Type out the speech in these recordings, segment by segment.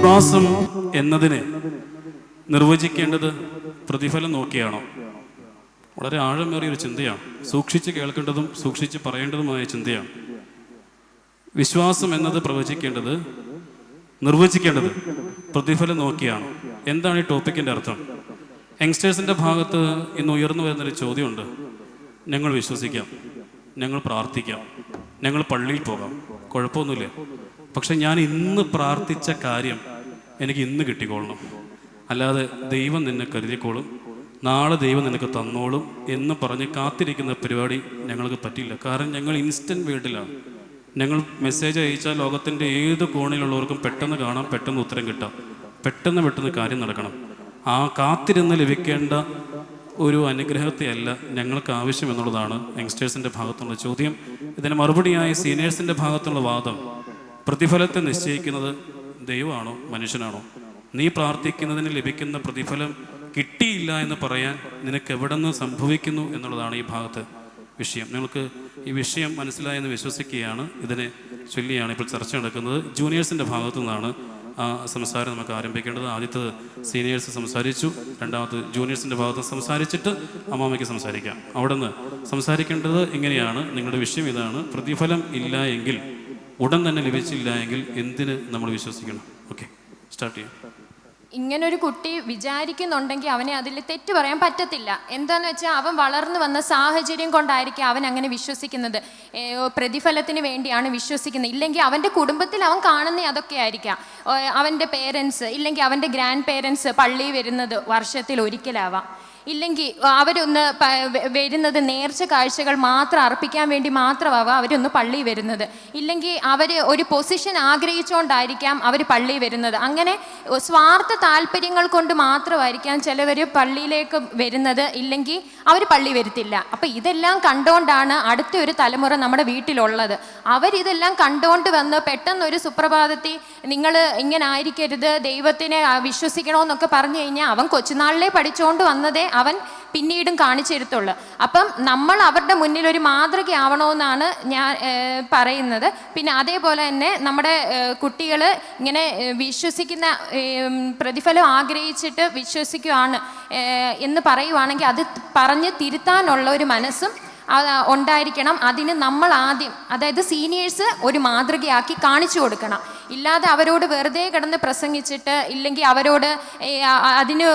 വിശ്വാസം എന്നതിനെ നിർവചിക്കേണ്ടത് പ്രതിഫലം നോക്കിയാണോ? വളരെ ആഴമേറിയ ഒരു ചിന്തയാണ്. സൂക്ഷിച്ച് കേൾക്കേണ്ടതും സൂക്ഷിച്ച് പറയേണ്ടതുമായ ചിന്തയാണ്. വിശ്വാസം എന്നത് നിർവചിക്കേണ്ടത് പ്രതിഫലം നോക്കിയാണോ? എന്താണ് ഈ ടോപ്പിക്കിൻ്റെ അർത്ഥം? യങ്സ്റ്റേഴ്സിൻ്റെ ഭാഗത്ത് ഇന്ന് ഉയർന്നു വരുന്നൊരു ചോദ്യമുണ്ട്. ഞങ്ങൾ വിശ്വസിക്കാം, ഞങ്ങൾ പ്രാർത്ഥിക്കാം, ഞങ്ങൾ പള്ളിയിൽ പോകാം, കുഴപ്പമൊന്നുമില്ല. പക്ഷെ ഞാൻ ഇന്ന് പ്രാർത്ഥിച്ച കാര്യം എനിക്ക് ഇന്ന് കിട്ടിക്കൊള്ളണം, അല്ലാതെ ദൈവം നിന്നെ കരുതിക്കോളും, നാളെ ദൈവം നിനക്ക് തന്നോളും എന്ന് പറഞ്ഞ് കാത്തിരിക്കുന്ന പരിപാടി ഞങ്ങൾക്ക് പറ്റില്ല. കാരണം ഞങ്ങൾ ഇൻസ്റ്റൻറ്റ് വേൾഡിലാണ്. ഞങ്ങൾ മെസ്സേജ് അയച്ചാൽ ലോകത്തിൻ്റെ ഏത് കോണിലുള്ളവർക്കും പെട്ടെന്ന് കാണാം, പെട്ടെന്ന് ഉത്തരം കിട്ടാം, പെട്ടെന്ന് കാര്യം നടക്കണം. ആ കാത്തിരുന്ന് ലഭിക്കേണ്ട ഒരു അനുഗ്രഹത്തെയല്ല ഞങ്ങൾക്ക് ആവശ്യം എന്നുള്ളതാണ് യങ്സ്റ്റേഴ്സിൻ്റെ ഭാഗത്തുള്ള ചോദ്യം. ഇതിന് മറുപടിയായി സീനിയേഴ്സിൻ്റെ ഭാഗത്തുള്ള വാദം, പ്രതിഫലത്തെ നിശ്ചയിക്കുന്നത് ദൈവമാണോ മനുഷ്യനാണോ? നീ പ്രാർത്ഥിക്കുന്നതിന് ലഭിക്കുന്ന പ്രതിഫലം കിട്ടിയില്ല എന്ന് പറയാൻ നിനക്ക് എവിടെ നിന്ന് സംഭവിക്കുന്നു എന്നുള്ളതാണ് ഈ ഭാഗത്ത് വിഷയം. നിങ്ങൾക്ക് ഈ വിഷയം മനസ്സിലായെന്ന് വിശ്വസിക്കുകയാണ്. ഇതിനെ ചൊല്ലിയാണ് ഇപ്പോൾ ചർച്ച നടക്കുന്നത്. ജൂനിയേഴ്സിൻ്റെ ഭാഗത്തു നിന്നാണ് സംസാരം നമുക്ക് ആരംഭിക്കേണ്ടത്. ആദ്യത്തത് സീനിയേഴ്സ് സംസാരിച്ചു, രണ്ടാമത് ജൂനിയേഴ്സിൻ്റെ ഭാഗത്ത് സംസാരിച്ചിട്ട് അമ്മാമയ്ക്ക് സംസാരിക്കാം. അവിടെ നിന്ന് സംസാരിക്കേണ്ടത് ഇങ്ങനെയാണ്. നിങ്ങളുടെ വിഷയം ഇതാണ്: പ്രതിഫലം ഇല്ല എങ്കിൽ, ഉടൻ തന്നെ ലഭിച്ചില്ല എങ്കിൽ എന്തിന് നമ്മൾ വിശ്വസിക്കണം? ഓക്കെ, സ്റ്റാർട്ട് ചെയ്യാം. ഇങ്ങനൊരു കുട്ടി വിചാരിക്കുന്നുണ്ടെങ്കിൽ അവനെ അതിൽ തെറ്റ് പറയാൻ പറ്റത്തില്ല. എന്താന്ന് വെച്ചാൽ അവൻ വളർന്നു വന്ന സാഹചര്യം കൊണ്ടായിരിക്കും അവൻ അങ്ങനെ വിശ്വസിക്കുന്നത്. പ്രതിഫലത്തിന് വേണ്ടിയാണ് വിശ്വസിക്കുന്നത്. ഇല്ലെങ്കിൽ അവൻ്റെ കുടുംബത്തിൽ അവൻ കാണുന്ന അതൊക്കെ ആയിരിക്കാം. അവൻ്റെ പേരൻസ് ഇല്ലെങ്കിൽ അവൻ്റെ ഗ്രാൻഡ് പേരൻസ് പള്ളിയിൽ വരുന്നത് വർഷത്തിൽ ഒരിക്കലാവാം. ഇല്ലെങ്കിൽ അവരൊന്ന് വരുന്നത് നേർച്ച കാഴ്ചകൾ മാത്രം അർപ്പിക്കാൻ വേണ്ടി മാത്രമാവാം അവരൊന്ന് പള്ളി വരുന്നത്. ഇല്ലെങ്കിൽ അവർ ഒരു പൊസിഷൻ ആഗ്രഹിച്ചുകൊണ്ടായിരിക്കാം അവർ പള്ളി വരുന്നത്. അങ്ങനെ സ്വാർത്ഥ താല്പര്യങ്ങൾ കൊണ്ട് മാത്രമായിരിക്കാം ചിലവർ പള്ളിയിലേക്ക് വരുന്നത്. ഇല്ലെങ്കിൽ അവർ പള്ളി വരുത്തില്ല. അപ്പം ഇതെല്ലാം കണ്ടുകൊണ്ടാണ് അടുത്ത ഒരു തലമുറ നമ്മുടെ വീട്ടിലുള്ളത്. അവരിതെല്ലാം കണ്ടുകൊണ്ട് വന്ന് പെട്ടെന്നൊരു സുപ്രഭാതത്തിൽ നിങ്ങൾ ഇങ്ങനെ ആയിരിക്കരുത്, ദൈവത്തിനെ വിശ്വസിക്കണമെന്നൊക്കെ പറഞ്ഞു കഴിഞ്ഞാൽ അവൻ കൊച്ചുനാളിലെ പഠിച്ചുകൊണ്ട് വന്നതേ അവൻ പിന്നീടും കാണിച്ചിരുത്തുള്ളൂ. അപ്പം നമ്മൾ അവരുടെ മുന്നിൽ ഒരു മാതൃകയാവണമെന്നാണ് ഞാൻ പറയുന്നത്. പിന്നെ അതേപോലെ തന്നെ നമ്മുടെ കുട്ടികൾ ഇങ്ങനെ വിശ്വസിക്കുന്ന പ്രതിഫലം ആഗ്രഹിച്ചിട്ട് വിശ്വസിക്കുകയാണ് എന്ന് പറയുവാണെങ്കിൽ അത് പറഞ്ഞ് തിരുത്താനുള്ള ഒരു മനസ്സും ഉണ്ടായിരിക്കണം. അതിന് നമ്മൾ ആദ്യം, അതായത് സീനിയേഴ്സ് ഒരു മാതൃകയാക്കി കാണിച്ചു കൊടുക്കണം. ഇല്ലാതെ അവരോട് വെറുതെ കിടന്ന് പ്രസംഗിച്ചിട്ട്, ഇല്ലെങ്കിൽ അവരോട് അതിന്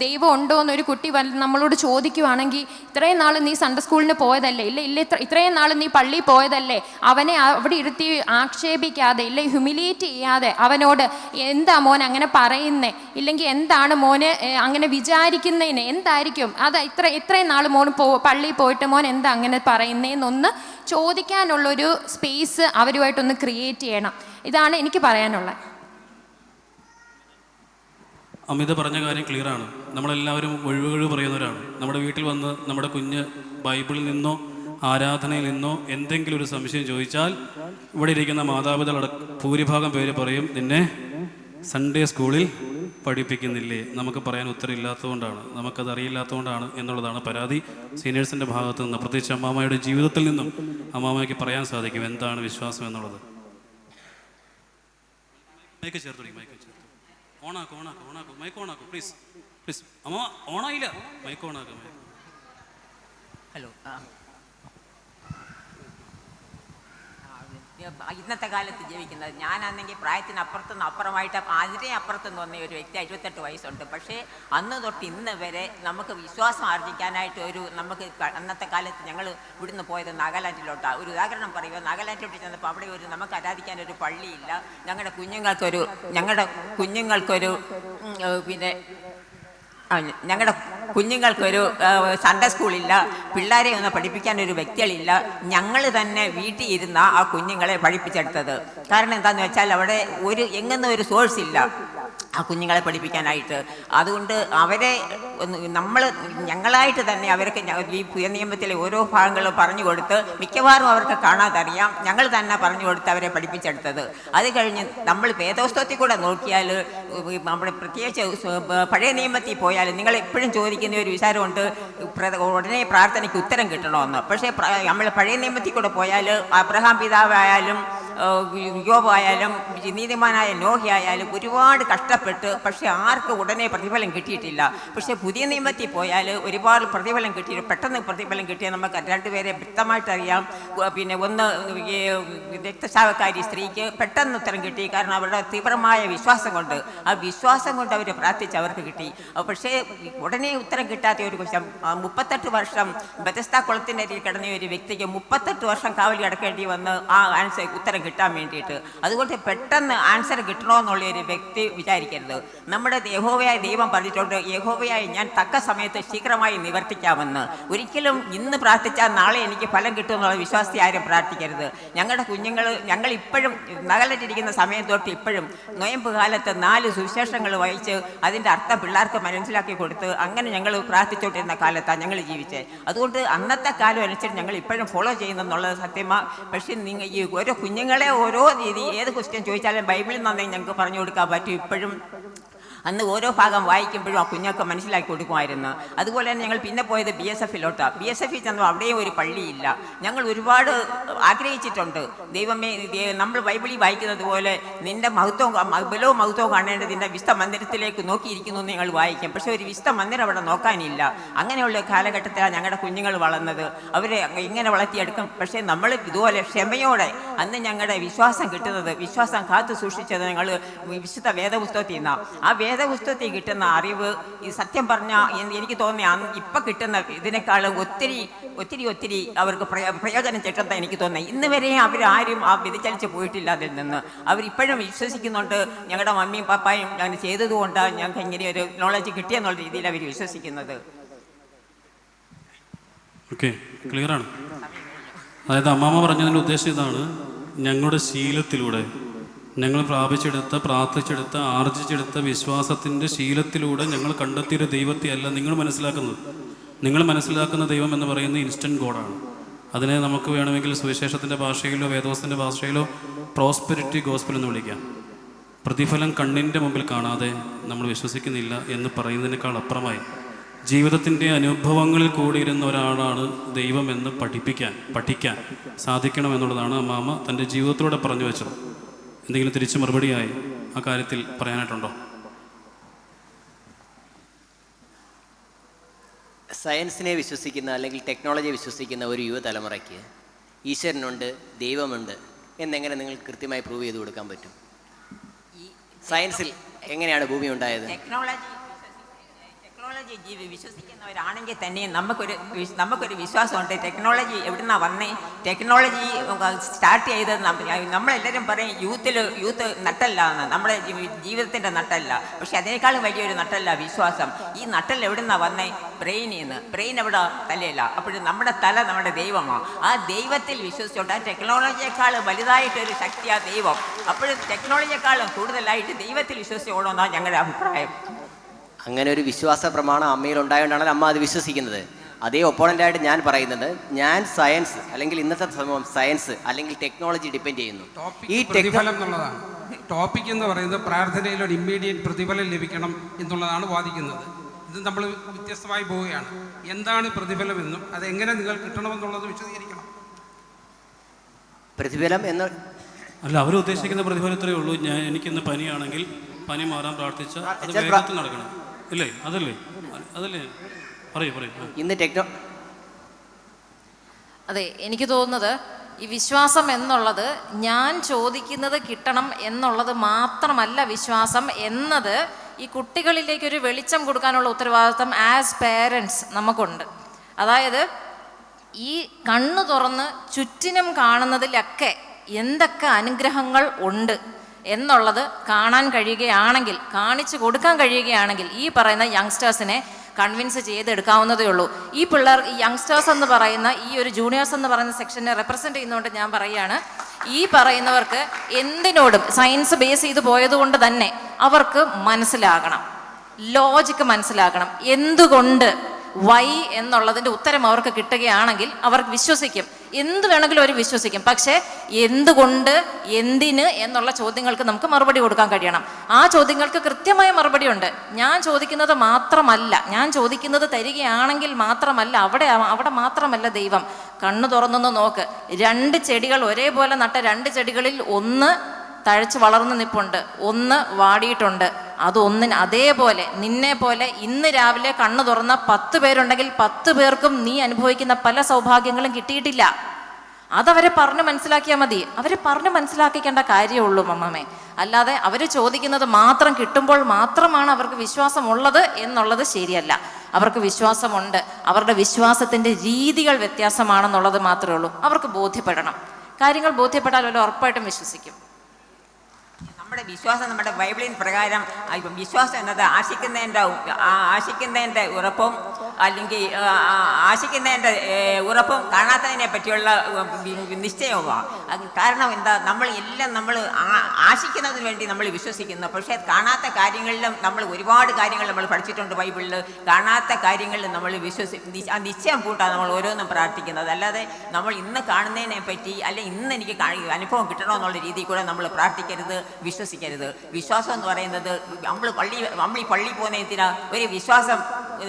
ദൈവം ഉണ്ടോ എന്നൊരു കുട്ടി നമ്മളോട് ചോദിക്കുവാണെങ്കിൽ, ഇത്രയും നാൾ നീ സൺഡേ സ്കൂളിന് പോയതല്ലേ, ഇല്ല ഇത്രയും നാൾ നീ പള്ളിയിൽ പോയതല്ലേ, അവനെ അവിടെ ഇരുത്തി ആക്ഷേപിക്കാതെ, ഇല്ല ഹ്യൂമിലിയേറ്റ് ചെയ്യാതെ അവനോട് എന്താ മോൻ അങ്ങനെ പറയുന്നേ, ഇല്ലെങ്കിൽ എന്താണ് മോന് അങ്ങനെ വിചാരിക്കുന്നതിന് എന്തായിരിക്കും അത്, ഇത്രയും നാൾ മോൻ പള്ളിയിൽ പോയിട്ട് മോൻ എന്താ അങ്ങനെ പറയുന്നതെന്നൊന്ന് ചോദിക്കാനുള്ളൊരു സ്പേസ് അവരുമായിട്ടൊന്ന് ക്രിയേറ്റ് ചെയ്യണം. ഇതാണ് എനിക്ക് പറയാനുള്ളത്. അമിത പറഞ്ഞ കാര്യം ക്ലിയറാണ്. നമ്മളെല്ലാവരും ഒഴിവുകൾ പറയുന്നവരാണ്. നമ്മുടെ വീട്ടിൽ വന്ന് നമ്മുടെ കുഞ്ഞ് ബൈബിളിൽ നിന്നോ ആരാധനയിൽ നിന്നോ എന്തെങ്കിലും ഒരു സംശയം ചോദിച്ചാൽ ഇവിടെ ഇരിക്കുന്ന മാതാപിതാക്കളുടെ ഭൂരിഭാഗം പേര് പറയും, നിന്നെ സൺഡേ സ്കൂളിൽ പഠിപ്പിക്കുന്നില്ലേ? നമുക്ക് പറയാൻ ഉത്തരവില്ലാത്തതുകൊണ്ടാണ്, നമുക്കത് അറിയില്ലാത്തതുകൊണ്ടാണ് എന്നുള്ളതാണ് പരാതി. സീനിയേഴ്സിൻ്റെ ഭാഗത്തു നിന്ന്, പ്രത്യേകിച്ച് അമ്മാമ്മയുടെ ജീവിതത്തിൽ നിന്നും അമ്മാമ്മയ്ക്ക് പറയാൻ സാധിക്കും എന്താണ് വിശ്വാസം എന്നുള്ളത്. മൈക്ക് ചേർത്തു, ഓണാക്കൂ, മൈക്ക് ഓണാക്കൂ, പ്ലീസ് അമ്മ. ഓണായില്ല, മൈക്ക് ഓണാക്കൂ. ഹലോ, ഇന്നത്തെ കാലത്ത് ജീവിക്കുന്നത് ഞാനാണെങ്കിൽ പ്രായത്തിനപ്പുറത്തുനിന്ന് അപ്പുറമായിട്ട് അതിനെ അപ്പുറത്തുനിന്ന് വന്ന ഒരു വ്യക്തി, 58 വയസ്സുണ്ട്. പക്ഷേ അന്ന് തൊട്ട് ഇന്ന് വരെ നമുക്ക് വിശ്വാസം ആർജിക്കാനായിട്ട് നമുക്ക് അന്നത്തെ കാലത്ത് ഞങ്ങൾ ഇവിടുന്ന് പോയത് നാഗാലാൻഡിലോട്ടാണ്. ഒരു ഉദാഹരണം പറയുക, നാഗാലാൻഡിലോട്ട് ചെന്നപ്പോൾ അവിടെ നമുക്ക് ആരാധിക്കാനൊരു പള്ളിയില്ല. ഞങ്ങളുടെ കുഞ്ഞുങ്ങൾക്കൊരു പിന്നെ ഞങ്ങളുടെ കുഞ്ഞുങ്ങൾക്കൊരു സൺഡേ സ്കൂളില്ല, പിള്ളേരെ ഒന്ന് പഠിപ്പിക്കാനൊരു വ്യക്തികളില്ല. ഞങ്ങൾ തന്നെ വീട്ടിൽ ഇരുന്ന ആ കുഞ്ഞുങ്ങളെ പഠിപ്പിച്ചെടുത്തത്. കാരണം എന്താണെന്ന് വെച്ചാൽ അവിടെ എങ്ങുന്ന ഒരു സോഴ്സ് ഇല്ല ആ കുഞ്ഞുങ്ങളെ പഠിപ്പിക്കാനായിട്ട്. അതുകൊണ്ട് അവരെ ഞങ്ങളായിട്ട് തന്നെ അവർക്ക് ഈ പുതിയ നിയമത്തിലെ ഓരോ ഭാഗങ്ങളും പറഞ്ഞു കൊടുത്ത് മിക്കവാറും അവർക്ക് കാണാതറിയാം. ഞങ്ങൾ തന്നെ പറഞ്ഞു കൊടുത്ത് അവരെ പഠിപ്പിച്ചെടുത്തത്. അത് കഴിഞ്ഞ് നമ്മൾ വേദോസ്തവത്തിൽ കൂടെ നോക്കിയാൽ, നമ്മൾ പ്രത്യേകിച്ച് പഴയ നിയമത്തിൽ പോയാൽ നിങ്ങൾ എപ്പോഴും ചോദിക്കുന്ന ഒരു വിചാരമുണ്ട്, ഉടനെ പ്രാർത്ഥനയ്ക്ക് ഉത്തരം കിട്ടണമെന്ന്. പക്ഷേ നമ്മൾ പഴയ നിയമത്തിൽ കൂടെ പോയാൽ അബ്രഹാം പിതാവായാലും യോബായാലും നീതിമാനായ നോഹയായാലും ഒരുപാട് കഷ്ടപ്പെട്ട്, പക്ഷേ ആർക്കും ഉടനെ പ്രതിഫലം കിട്ടിയിട്ടില്ല. പക്ഷേ പുതിയ നിയമത്തിൽ പോയാൽ ഒരുപാട് പ്രതിഫലം കിട്ടി, പെട്ടെന്ന് പ്രതിഫലം കിട്ടിയാൽ നമുക്ക് രണ്ടുപേരെ വ്യക്തമായിട്ടറിയാം. പിന്നെ ഒന്ന് ഈ രക്തസ്രാവക്കാരി സ്ത്രീക്ക് പെട്ടെന്ന് ഉത്തരം കിട്ടി, കാരണം അവരുടെ തീവ്രമായ വിശ്വാസം കൊണ്ട്, ആ വിശ്വാസം കൊണ്ട് അവർ പ്രാർത്ഥിച്ച് അവർക്ക് കിട്ടി. പക്ഷേ ഉടനെ ഉത്തരം കിട്ടാത്ത ഒരു ക്വസ്റ്റ്യൻ, 38 വർഷം ബെതസ്ദാ കുളത്തിൻ്റെ അരികിൽ കിടന്ന ഒരു വ്യക്തിക്ക് 38 വർഷം കാവൽ കിടക്കേണ്ടി വന്ന് ആ ആൻസർ ഉത്തരം കിട്ടാൻ വേണ്ടിയിട്ട്. അതുകൊണ്ട് പെട്ടെന്ന് ആൻസർ കിട്ടണമെന്നുള്ള ഒരു വ്യക്തി വിചാരിക്കരുത്. നമ്മുടെ യഹോവയായ ദൈവം പറഞ്ഞിട്ടുണ്ട്, യഹോവയായി ഞാൻ തക്ക സമയത്ത് ശീഘ്രമായി നിവർത്തിക്കാമെന്ന്. ഒരിക്കലും ഇന്ന് പ്രാർത്ഥിച്ചാൽ നാളെ എനിക്ക് ഫലം കിട്ടുമെന്നുള്ള വിശ്വാസത്തെ ആരും പ്രാർത്ഥിക്കരുത്. ഞങ്ങളുടെ കുഞ്ഞുങ്ങൾ, ഞങ്ങൾ ഇപ്പോഴും നഗലിട്ടിരിക്കുന്ന സമയം തൊട്ട് ഇപ്പോഴും നൊയമ്പ് കാലത്ത് 4 സുവിശേഷങ്ങൾ വായിച്ച് അതിൻ്റെ അർത്ഥം പിള്ളേർക്ക് മനസ്സിലാക്കി കൊടുത്ത് അങ്ങനെ ഞങ്ങൾ പ്രാർത്ഥിച്ചുകൊണ്ടിരുന്ന കാലത്താണ് ഞങ്ങൾ ജീവിച്ചത്. അതുകൊണ്ട് അന്നത്തെ കാലം അനുസരിച്ച് ഞങ്ങൾ ഇപ്പോഴും ഫോളോ ചെയ്യുന്നെന്നുള്ളത് സത്യമാണ്. പക്ഷേ നിങ്ങൾ ഈ ഓരോ കുഞ്ഞുങ്ങളെ ഓരോ രീതി ഏത് ക്വസ്റ്റ്യൻ ചോദിച്ചാലും ബൈബിളിൽ നിന്നേ ഞങ്ങൾക്ക് പറഞ്ഞു കൊടുക്കാൻ പറ്റും. ഇപ്പോഴും അന്ന് ഓരോ ഭാഗം വായിക്കുമ്പോഴും ആ കുഞ്ഞൊക്കെ മനസ്സിലാക്കി കൊടുക്കുമായിരുന്നു. അതുപോലെ തന്നെ ഞങ്ങൾ പിന്നെ പോയത് BSF-ലോട്ടാണ്. BSF-ൽ ചെന്നപ്പോൾ അവിടെയും ഒരു പള്ളിയില്ല. ഞങ്ങൾ ഒരുപാട് ആഗ്രഹിച്ചിട്ടുണ്ട്, ദൈവമേ നമ്മൾ ബൈബിളിൽ വായിക്കുന്നത് പോലെ നിൻ്റെ ബലവും മഹത്വവും കാണേണ്ടത് നിൻ്റെ വിശുദ്ധ മന്ദിരത്തിലേക്ക് നോക്കിയിരിക്കുന്നു എന്ന് ഞങ്ങൾ വായിക്കും. പക്ഷേ ഒരു വിശുദ്ധ മന്ദിരം അവിടെ നോക്കാനില്ല. അങ്ങനെയുള്ള കാലഘട്ടത്തിലാണ് ഞങ്ങളുടെ കുഞ്ഞുങ്ങൾ വളർന്നത്. അവരെ ഇങ്ങനെ വളർത്തിയെടുക്കും. പക്ഷേ നമ്മൾ ഇതുപോലെ ക്ഷമയോടെ അന്ന് ഞങ്ങളുടെ വിശ്വാസം കിട്ടുന്നത്, വിശ്വാസം കാത്തു സൂക്ഷിച്ചത് ഞങ്ങൾ വിശുദ്ധ വേദപുസ്തകത്തിൽ നിന്നാണ്. ആ വേദപുസ്തകത്തിൽ കിട്ടുന്ന അറിവ് ഈ സത്യം പറഞ്ഞാൽ എനിക്ക് തോന്നിയ ഇപ്പം കിട്ടുന്ന ഇതിനേക്കാളും ഒത്തിരി ഒത്തിരി ഒത്തിരി അവർക്ക് പ്രയോജനം ചെട്ടെന്ന് എനിക്ക് തോന്നുന്നത്. ഇന്ന് വരെയും അവരാരും ആ വ്യതിചലിച്ച് പോയിട്ടില്ല അതിൽ നിന്ന്. അവരിപ്പോഴും വിശ്വസിക്കുന്നുണ്ട്, ഞങ്ങളുടെ മമ്മിയും പാപ്പായും അങ്ങനെ ചെയ്തതുകൊണ്ടാണ് ഞങ്ങൾക്ക് ഇങ്ങനെ ഒരു നോളജ് കിട്ടിയെന്നുള്ള രീതിയിൽ അവർ വിശ്വസിക്കുന്നത്. ഓക്കെ, ക്ലിയറാണ്. അതായത് അമ്മാമ്മ പറഞ്ഞതിൻ്റെ ഉദ്ദേശം ഇതാണ്, ഞങ്ങളുടെ ശീലത്തിലൂടെ ഞങ്ങൾ പ്രാർത്ഥിച്ചെടുത്ത ആർജിച്ചെടുത്ത വിശ്വാസത്തിൻ്റെ ശീലത്തിലൂടെ ഞങ്ങൾ കണ്ടെത്തിയൊരു ദൈവത്തെയല്ല നിങ്ങൾ മനസ്സിലാക്കുന്നത്. നിങ്ങൾ മനസ്സിലാക്കുന്ന ദൈവം എന്ന് പറയുന്നത് ഇൻസ്റ്റൻറ്റ് ഗോഡാണ്. അതിനെ നമുക്ക് വേണമെങ്കിൽ സുവിശേഷത്തിൻ്റെ ഭാഷയിലോ വേദോസിൻ്റെ ഭാഷയിലോ പ്രോസ്പെരിറ്റി ഗോസ്പൽ എന്ന് വിളിക്കാം. പ്രതിഫലം കണ്ണിൻ്റെ മുമ്പിൽ കാണാതെ നമ്മൾ വിശ്വസിക്കുന്നില്ല എന്ന് പറയുന്നതിനേക്കാൾ അപ്പുറമായി ജീവിതത്തിൻ്റെ അനുഭവങ്ങളിൽ കൂടിയിരുന്ന ഒരാളാണ് ദൈവമെന്ന് പഠിക്കാൻ സാധിക്കണമെന്നുള്ളതാണ് അമ്മാമ്മ തൻ്റെ ജീവിതത്തിലൂടെ പറഞ്ഞു വെച്ചത്. എന്തെങ്കിലും തിരിച്ച് മറുപടിയായി ആ കാര്യത്തിൽ പറയാനായിട്ടുണ്ടോ? സയൻസിനെ വിശ്വസിക്കുന്ന അല്ലെങ്കിൽ ടെക്നോളജിയെ വിശ്വസിക്കുന്ന ഒരു യുവതലമുറയ്ക്ക് ഈശ്വരനുണ്ട്, ദൈവമുണ്ട് എന്നെങ്ങനെ നിങ്ങൾ കൃത്യമായി പ്രൂവ് ചെയ്ത് കൊടുക്കാൻ പറ്റും? സയൻസിൽ എങ്ങനെയാണ് ഭൂമി ഉണ്ടായത്? ടെക്നോളജി വിശ്വസിക്കുന്നവരാണെങ്കിൽ തന്നെ നമുക്കൊരു വിശ്വാസമുണ്ട്. ടെക്നോളജി എവിടുന്നാ വന്നേ? ടെക്നോളജി സ്റ്റാർട്ട് ചെയ്ത് നമ്മളെല്ലാവരും പറയും യൂത്ത് നട്ടല്ല എന്ന്, നമ്മുടെ ജീവിതത്തിൻ്റെ നട്ടല്ല. പക്ഷെ അതിനേക്കാളും വലിയൊരു നട്ടല്ല വിശ്വാസം. ഈ നട്ടൽ എവിടുന്നാ വന്നേ? ബ്രെയിനിൽ നിന്ന്. ബ്രെയിൻ എവിടെ? തലയില്ല. അപ്പോൾ നമ്മുടെ തല നമ്മുടെ ദൈവമാണ്. ആ ദൈവത്തിൽ വിശ്വസിച്ചോണ്ട് ആ ടെക്നോളജിയെക്കാളും വലുതായിട്ടൊരു ശക്തിയാണ് ദൈവം. അപ്പോൾ ടെക്നോളജിയെക്കാളും കൂടുതലായിട്ട് ദൈവത്തിൽ വിശ്വസിച്ചോളൂന്നാണ് ഞങ്ങളുടെ അഭിപ്രായം. അങ്ങനെ ഒരു വിശ്വാസ പ്രമാണം അമ്മയിൽ ഉണ്ടായതുകൊണ്ടാണ് അമ്മ അത് വിശ്വസിക്കുന്നത്. അതേ ഒപ്പോണൻ്റായിട്ട് ഞാൻ പറയുന്നത്, ഞാൻ സയൻസ് അല്ലെങ്കിൽ ഇന്നത്തെ സംഭവം സയൻസ് അല്ലെങ്കിൽ ടെക്നോളജി ഡിപ്പെൻഡ് ചെയ്യുന്നു. ഈ പ്രതിഫലം എന്നുള്ളതാണ് ടോപ്പിക് എന്ന് പറയുന്നത്. പ്രാർത്ഥനയിൽ ഒരു ഇമ്മീഡിയറ്റ് പ്രതിഫലം ലഭിക്കണം എന്നുള്ളതാണ് വാദിക്കുന്നത്. ഇത് നമ്മൾ വ്യത്യസ്തമായി പോവുകയാണ്. എന്താണ് പ്രതിഫലം എന്നും അതെങ്ങനെ നിങ്ങൾ കിട്ടണമെന്നുള്ളത് വിശദീകരിക്കണം. പ്രതിഫലം എന്ന് അല്ല, അവർ ഉദ്ദേശിക്കുന്ന പ്രതിഫലത്രേ ഉള്ളൂ. എനിക്കിന്ന് പനിയാണെങ്കിൽ പനി മാറാൻ പ്രാർത്ഥിച്ച അത് വേഗത്തിൽ നടക്കണം, ഇല്ലേ? അതല്ലേ പറയൂ. ഇന്ന് അതെ, എനിക്ക് തോന്നുന്നത് ഈ വിശ്വാസം എന്നുള്ളത് ഞാൻ ചോദിക്കുന്നത് കിട്ടണം എന്നുള്ളത് മാത്രമല്ല. വിശ്വാസം എന്നത് ഈ കുട്ടികളിലേക്കൊരു വെളിച്ചം കൊടുക്കാനുള്ള ഉത്തരവാദിത്വം ആസ് പേരൻസ് നമുക്കുണ്ട്. അതായത് ഈ കണ്ണു തുറന്ന് ചുറ്റിനും കാണുന്നതിലൊക്കെ എന്തൊക്കെ അനുഗ്രഹങ്ങൾ ഉണ്ട് എന്നുള്ളത് കാണാൻ കഴിയുകയാണെങ്കിൽ, കാണിച്ചു കൊടുക്കാൻ കഴിയുകയാണെങ്കിൽ ഈ പറയുന്ന യങ്സ്റ്റേഴ്സിനെ കൺവിൻസ് ചെയ്തെടുക്കാവുന്നതേ ഉള്ളൂ. ഈ പിള്ളേർ, ഈ യങ്സ്റ്റേഴ്സ് എന്ന് പറയുന്ന ഈ ഒരു ജൂനിയേഴ്സ് എന്ന് പറയുന്ന സെക്ഷനെ റെപ്രസെൻ്റ് ചെയ്യുന്നതുകൊണ്ട് ഞാൻ പറയുകയാണ്, ഈ പറയുന്നവർക്ക് എന്തിനോടും സയൻസ് ബേസ് ചെയ്ത് പോയതുകൊണ്ട് തന്നെ അവർക്ക് മനസ്സിലാകണം, ലോജിക്ക് മനസ്സിലാക്കണം. എന്തുകൊണ്ട് വൈ എന്നുള്ളതിൻ്റെ ഉത്തരം അവർക്ക് കിട്ടുകയാണെങ്കിൽ അവർ വിശ്വസിക്കും. എന്ത് വേണമെങ്കിലും അവർ വിശ്വസിക്കും. പക്ഷേ എന്തുകൊണ്ട്, എന്തിന് എന്നുള്ള ചോദ്യങ്ങൾക്ക് നമുക്ക് മറുപടി കൊടുക്കാൻ കഴിയണം. ആ ചോദ്യങ്ങൾക്ക് കൃത്യമായ മറുപടി ഉണ്ട്. ഞാൻ ചോദിക്കുന്നത് മാത്രമല്ല, ഞാൻ ചോദിക്കുന്നത് തരികയാണെങ്കിൽ മാത്രമല്ല, അവിടെ മാത്രമല്ല ദൈവം, കണ്ണു തുറന്നൊന്ന് നോക്ക്. 2 ചെടികൾ ഒരേപോലെ നട്ട 2 ചെടികളിൽ ഒന്ന് തഴച്ച് വളർന്നു നിൽപ്പുണ്ട്, ഒന്ന് വാടിയിട്ടുണ്ട്. അതൊന്നിന് അതേപോലെ നിന്നെ പോലെ ഇന്ന് രാവിലെ കണ്ണു തുറന്ന 10 പേരുണ്ടെങ്കിൽ 10 പേർക്കും നീ അനുഭവിക്കുന്ന പല സൗഭാഗ്യങ്ങളും കിട്ടിയിട്ടില്ല. അതവരെ പറഞ്ഞ് മനസ്സിലാക്കിയാൽ മതി. അവരെ പറഞ്ഞ് മനസ്സിലാക്കിക്കേണ്ട കാര്യമുള്ളൂ മമ്മമ്മേ. അല്ലാതെ അവർ ചോദിക്കുന്നത് മാത്രം കിട്ടുമ്പോൾ മാത്രമാണ് അവർക്ക് വിശ്വാസമുള്ളത് എന്നുള്ളത് ശരിയല്ല. അവർക്ക് വിശ്വാസമുണ്ട്, അവരുടെ വിശ്വാസത്തിൻ്റെ രീതികൾ വ്യത്യാസമാണെന്നുള്ളത് മാത്രമേ ഉള്ളൂ. അവർക്ക് ബോധ്യപ്പെടണം. കാര്യങ്ങൾ ബോധ്യപ്പെട്ടാൽ ഉറപ്പായിട്ടും വിശ്വസിക്കും. നമ്മുടെ വിശ്വാസം നമ്മുടെ ബൈബിളിൻ പ്രകാരം ഇപ്പം വിശ്വാസം എന്നത് ആശിക്കുന്നതിൻ്റെ ഉറപ്പും അല്ലെങ്കിൽ ആശിക്കുന്നതിൻ്റെ ഉറപ്പും കാണാത്തതിനെ പറ്റിയുള്ള നിശ്ചയവുമാണ്. കാരണം എന്താ, നമ്മൾ ആശിക്കുന്നതിന് വേണ്ടി നമ്മൾ വിശ്വസിക്കുന്നു. പക്ഷേ കാണാത്ത കാര്യങ്ങളിലും നമ്മൾ ഒരുപാട് കാര്യങ്ങൾ നമ്മൾ പഠിച്ചിട്ടുണ്ട് ബൈബിളിൽ. കാണാത്ത കാര്യങ്ങളിൽ നമ്മൾ നിശ്ചയം കൂട്ടാണ് നമ്മൾ ഓരോന്നും പ്രാർത്ഥിക്കുന്നത്. അല്ലാതെ നമ്മൾ ഇന്ന് കാണുന്നതിനെ പറ്റി അല്ലെ ഇന്ന് എനിക്ക് അനുഭവം കിട്ടണമെന്നുള്ള രീതിയിൽ കൂടെ നമ്മൾ പ്രാർത്ഥിക്കരുത്, വിശ്വസിക്കരുത്. വിശ്വാസം എന്ന് പറയുന്നത് നമ്മൾ ഈ പള്ളി പോകുന്നതിനാ ഒരു വിശ്വാസം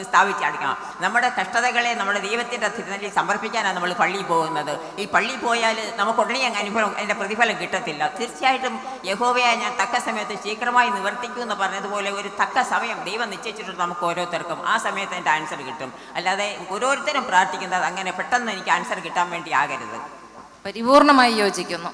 സ്ഥാപിച്ചെടുക്കണം. നമ്മുടെ കഷ്ടതകളെ നമ്മുടെ ദൈവത്തിൻ്റെ തിരുനെല്ലിൽ സമർപ്പിക്കാനാണ് നമ്മൾ പള്ളിയിൽ പോകുന്നത്. ഈ പള്ളിയിൽ പോയാൽ നമുക്ക് ഉടനെ അങ്ങ് അനുഭവം അതിൻ്റെ പ്രതിഫലം കിട്ടത്തില്ല. തീർച്ചയായിട്ടും യഹോവയെ ഞാൻ തക്ക സമയത്ത് ശീഘ്രമായി നിവർത്തിക്കും എന്ന് പറഞ്ഞതുപോലെ ഒരു തക്ക സമയം ദൈവം നിശ്ചയിച്ചിട്ടുണ്ട് നമുക്ക് ഓരോരുത്തർക്കും. ആ സമയത്ത് എൻ്റെ ആൻസർ കിട്ടും. അല്ലാതെ ഓരോരുത്തരും പ്രാർത്ഥിക്കുന്നത് അങ്ങനെ പെട്ടെന്ന് എനിക്ക് ആൻസർ കിട്ടാൻ വേണ്ടി ആകരുത്. പരിപൂർണമായി യോജിക്കുന്നു.